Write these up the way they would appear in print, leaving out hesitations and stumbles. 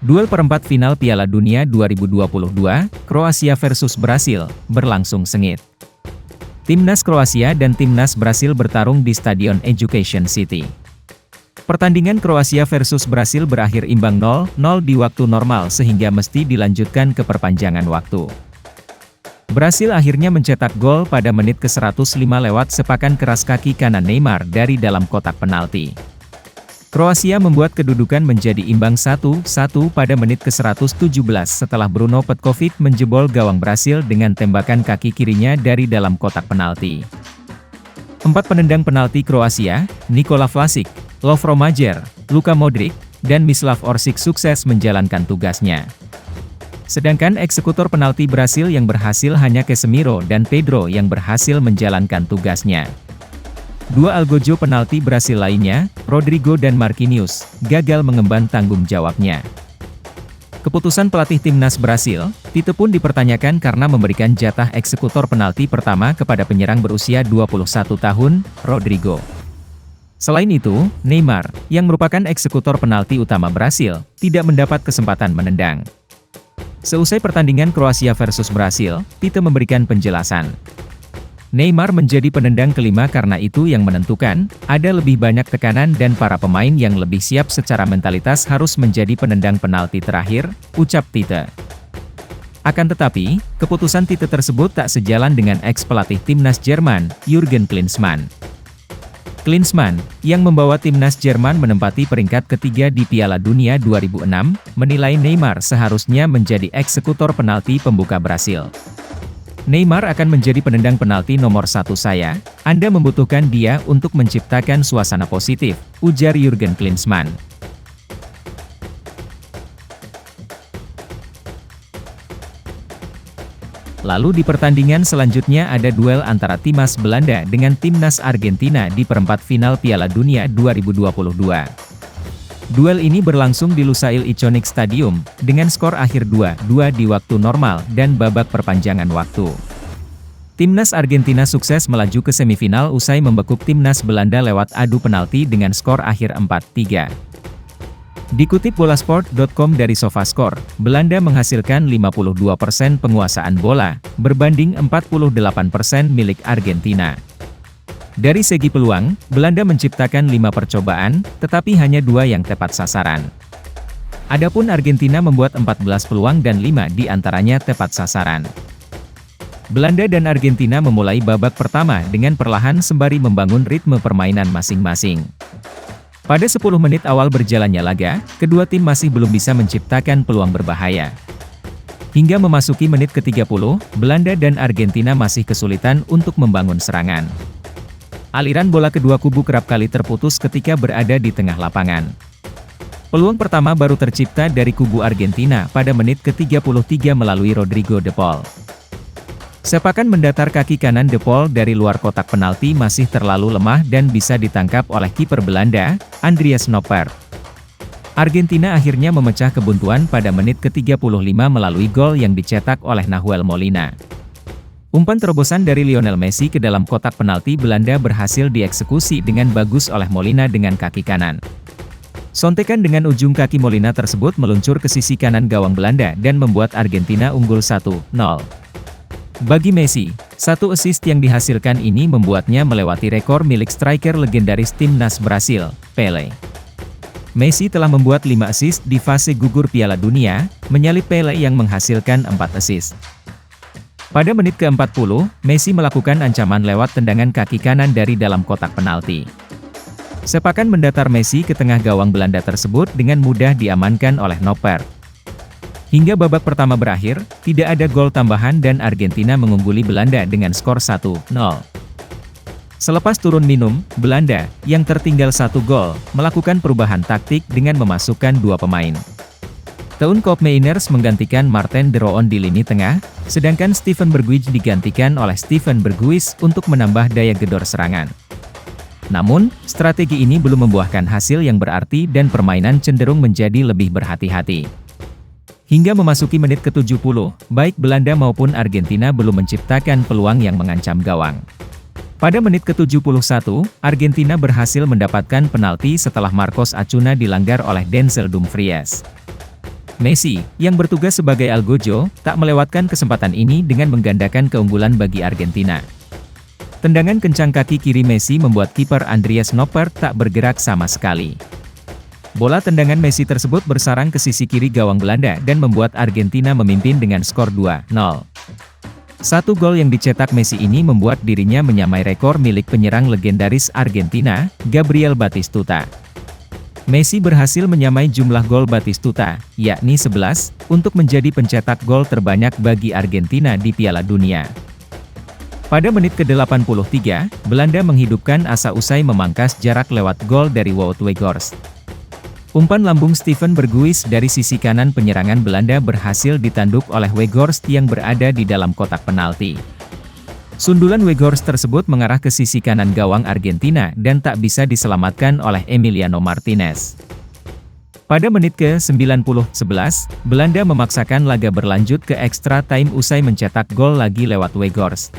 Duel perempat final Piala Dunia 2022, Kroasia versus Brasil, berlangsung sengit. Timnas Kroasia dan Timnas Brasil bertarung di Stadion Education City. Pertandingan Kroasia versus Brasil berakhir imbang 0-0 di waktu normal sehingga mesti dilanjutkan ke perpanjangan waktu. Brasil akhirnya mencetak gol pada menit ke-105 lewat sepakan keras kaki kanan Neymar dari dalam kotak penalti. Kroasia membuat kedudukan menjadi imbang 1-1 pada menit ke-117 setelah Bruno Petkovic menjebol gawang Brasil dengan tembakan kaki kirinya dari dalam kotak penalti. 4 penendang penalti Kroasia, Nikola Vlasic, Lovro Majer, Luka Modric, dan Mislav Orsic sukses menjalankan tugasnya. Sedangkan eksekutor penalti Brasil yang berhasil hanya Casemiro dan Pedro yang berhasil menjalankan tugasnya. Dua algojo penalti Brasil lainnya, Rodrigo dan Marquinhos, gagal mengemban tanggung jawabnya. Keputusan pelatih timnas Brasil, Tite pun dipertanyakan karena memberikan jatah eksekutor penalti pertama kepada penyerang berusia 21 tahun, Rodrigo. Selain itu, Neymar, yang merupakan eksekutor penalti utama Brasil, tidak mendapat kesempatan menendang. Seusai pertandingan Kroasia versus Brasil, Tite memberikan penjelasan. Neymar menjadi penendang kelima karena itu yang menentukan, ada lebih banyak tekanan dan para pemain yang lebih siap secara mentalitas harus menjadi penendang penalti terakhir, ucap Tite. Akan tetapi, keputusan Tite tersebut tak sejalan dengan ex-pelatih timnas Jerman, Jurgen Klinsmann. Klinsmann, yang membawa timnas Jerman menempati peringkat ketiga di Piala Dunia 2006, menilai Neymar seharusnya menjadi eksekutor penalti pembuka Brasil. Neymar akan menjadi penendang penalti nomor 1 saya, Anda membutuhkan dia untuk menciptakan suasana positif, ujar Jurgen Klinsmann. Lalu di pertandingan selanjutnya ada duel antara timnas Belanda dengan timnas Argentina di perempat final Piala Dunia 2022. Duel ini berlangsung di Lusail Iconic Stadium, dengan skor akhir 2-2 di waktu normal dan babak perpanjangan waktu. Timnas Argentina sukses melaju ke semifinal usai membekuk timnas Belanda lewat adu penalti dengan skor akhir 4-3. Dikutip bolasport.com dari SofaScore, Belanda menghasilkan 52% penguasaan bola, berbanding 48% milik Argentina. Dari segi peluang, Belanda menciptakan 5 percobaan, tetapi hanya 2 yang tepat sasaran. Adapun Argentina membuat 14 peluang dan 5 diantaranya tepat sasaran. Belanda dan Argentina memulai babak pertama dengan perlahan sembari membangun ritme permainan masing-masing. Pada 10 menit awal berjalannya laga, kedua tim masih belum bisa menciptakan peluang berbahaya. Hingga memasuki menit ke-30, Belanda dan Argentina masih kesulitan untuk membangun serangan. Aliran bola kedua kubu kerap kali terputus ketika berada di tengah lapangan. Peluang pertama baru tercipta dari kubu Argentina pada menit ke-33 melalui Rodrigo de Paul. Sepakan mendatar kaki kanan de Paul dari luar kotak penalti masih terlalu lemah dan bisa ditangkap oleh kiper Belanda, Andreas Noppert. Argentina akhirnya memecah kebuntuan pada menit ke-35 melalui gol yang dicetak oleh Nahuel Molina. Umpan terobosan dari Lionel Messi ke dalam kotak penalti Belanda berhasil dieksekusi dengan bagus oleh Molina dengan kaki kanan. Sontekan dengan ujung kaki Molina tersebut meluncur ke sisi kanan gawang Belanda dan membuat Argentina unggul 1-0. Bagi Messi, 1 assist yang dihasilkan ini membuatnya melewati rekor milik striker legendaris timnas Brasil, Pelé. Messi telah membuat 5 assist di fase gugur Piala Dunia, menyalip Pelé yang menghasilkan 4 assist. Pada menit ke-40, Messi melakukan ancaman lewat tendangan kaki kanan dari dalam kotak penalti. Sepakan mendatar Messi ke tengah gawang Belanda tersebut dengan mudah diamankan oleh Noppert. Hingga babak pertama berakhir, tidak ada gol tambahan dan Argentina mengungguli Belanda dengan skor 1-0. Selepas turun minum, Belanda, yang tertinggal 1 gol, melakukan perubahan taktik dengan memasukkan 2 pemain. Teun Koopmeiners menggantikan Marten de Roon di lini tengah, sedangkan Steven Bergwijn digantikan oleh Steven Berghuis untuk menambah daya gedor serangan. Namun, strategi ini belum membuahkan hasil yang berarti dan permainan cenderung menjadi lebih berhati-hati. Hingga memasuki menit ke-70, baik Belanda maupun Argentina belum menciptakan peluang yang mengancam gawang. Pada menit ke-71, Argentina berhasil mendapatkan penalti setelah Marcos Acuna dilanggar oleh Denzel Dumfries. Messi, yang bertugas sebagai algojo, tak melewatkan kesempatan ini dengan menggandakan keunggulan bagi Argentina. Tendangan kencang kaki kiri Messi membuat kiper Andries Noppert tak bergerak sama sekali. Bola tendangan Messi tersebut bersarang ke sisi kiri gawang Belanda dan membuat Argentina memimpin dengan skor 2-0. Satu gol yang dicetak Messi ini membuat dirinya menyamai rekor milik penyerang legendaris Argentina, Gabriel Batistuta. Messi berhasil menyamai jumlah gol Batistuta, yakni 11, untuk menjadi pencetak gol terbanyak bagi Argentina di Piala Dunia. Pada menit ke-83, Belanda menghidupkan asa usai memangkas jarak lewat gol dari Wout Weghorst. Umpan lambung Steven Berghuis dari sisi kanan penyerangan Belanda berhasil ditanduk oleh Weghorst yang berada di dalam kotak penalti. Sundulan Weghorst tersebut mengarah ke sisi kanan gawang Argentina dan tak bisa diselamatkan oleh Emiliano Martinez. Pada menit ke-90-11, Belanda memaksakan laga berlanjut ke extra time usai mencetak gol lagi lewat Weghorst.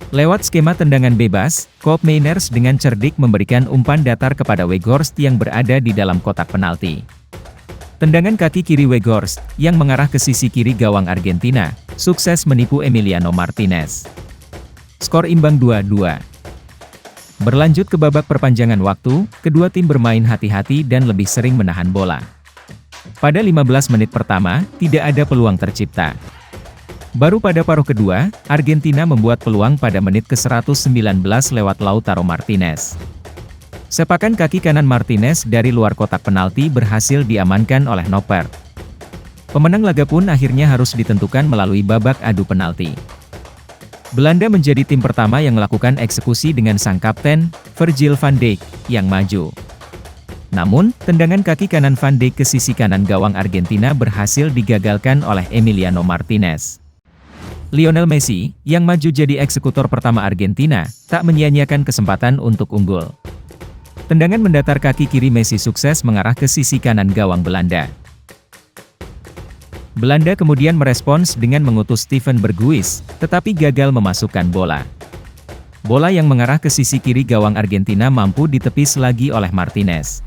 Lewat skema tendangan bebas, Koopmeiners dengan cerdik memberikan umpan datar kepada Weghorst yang berada di dalam kotak penalti. Tendangan kaki kiri Weghorst, yang mengarah ke sisi kiri gawang Argentina, sukses menipu Emiliano Martinez. Skor imbang 2-2. Berlanjut ke babak perpanjangan waktu, kedua tim bermain hati-hati dan lebih sering menahan bola. Pada 15 menit pertama, tidak ada peluang tercipta. Baru pada paruh kedua, Argentina membuat peluang pada menit ke-119 lewat Lautaro Martinez. Sepakan kaki kanan Martinez dari luar kotak penalti berhasil diamankan oleh Noppert. Pemenang laga pun akhirnya harus ditentukan melalui babak adu penalti. Belanda menjadi tim pertama yang melakukan eksekusi dengan sang kapten, Virgil van Dijk, yang maju. Namun, tendangan kaki kanan Van Dijk ke sisi kanan gawang Argentina berhasil digagalkan oleh Emiliano Martinez. Lionel Messi, yang maju jadi eksekutor pertama Argentina, tak menyia-nyiakan kesempatan untuk unggul. Tendangan mendatar kaki kiri Messi sukses mengarah ke sisi kanan gawang Belanda. Belanda kemudian merespons dengan mengutus Steven Berghuis, tetapi gagal memasukkan bola. Bola yang mengarah ke sisi kiri gawang Argentina mampu ditepis lagi oleh Martinez.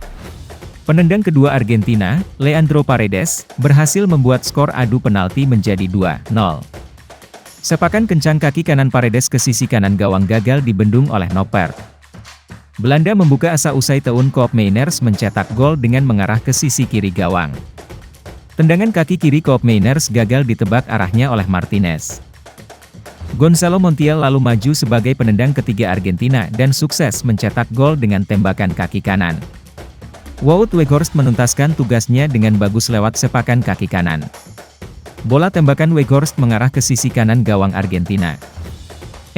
Penendang kedua Argentina, Leandro Paredes, berhasil membuat skor adu penalti menjadi 2-0. Sepakan kencang kaki kanan Paredes ke sisi kanan gawang gagal dibendung oleh Noppert. Belanda membuka asa usai Teun Koopmeiners mencetak gol dengan mengarah ke sisi kiri gawang. Tendangan kaki kiri Koopmeiners gagal ditebak arahnya oleh Martinez. Gonzalo Montiel lalu maju sebagai penendang ketiga Argentina dan sukses mencetak gol dengan tembakan kaki kanan. Wout Weghorst menuntaskan tugasnya dengan bagus lewat sepakan kaki kanan. Bola tembakan Weghorst mengarah ke sisi kanan gawang Argentina.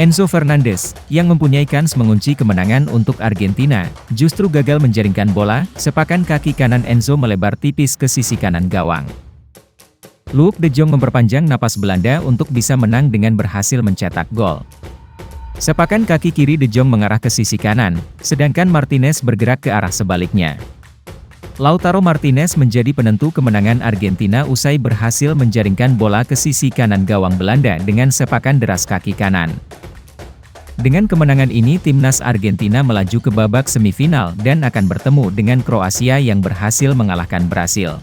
Enzo Fernandez, yang mempunyai kans mengunci kemenangan untuk Argentina, justru gagal menjaringkan bola, sepakan kaki kanan Enzo melebar tipis ke sisi kanan gawang. Luuk de Jong memperpanjang napas Belanda untuk bisa menang dengan berhasil mencetak gol. Sepakan kaki kiri de Jong mengarah ke sisi kanan, sedangkan Martinez bergerak ke arah sebaliknya. Lautaro Martinez menjadi penentu kemenangan Argentina usai berhasil menjaringkan bola ke sisi kanan gawang Belanda dengan sepakan deras kaki kanan. Dengan kemenangan ini timnas Argentina melaju ke babak semifinal dan akan bertemu dengan Kroasia yang berhasil mengalahkan Brasil.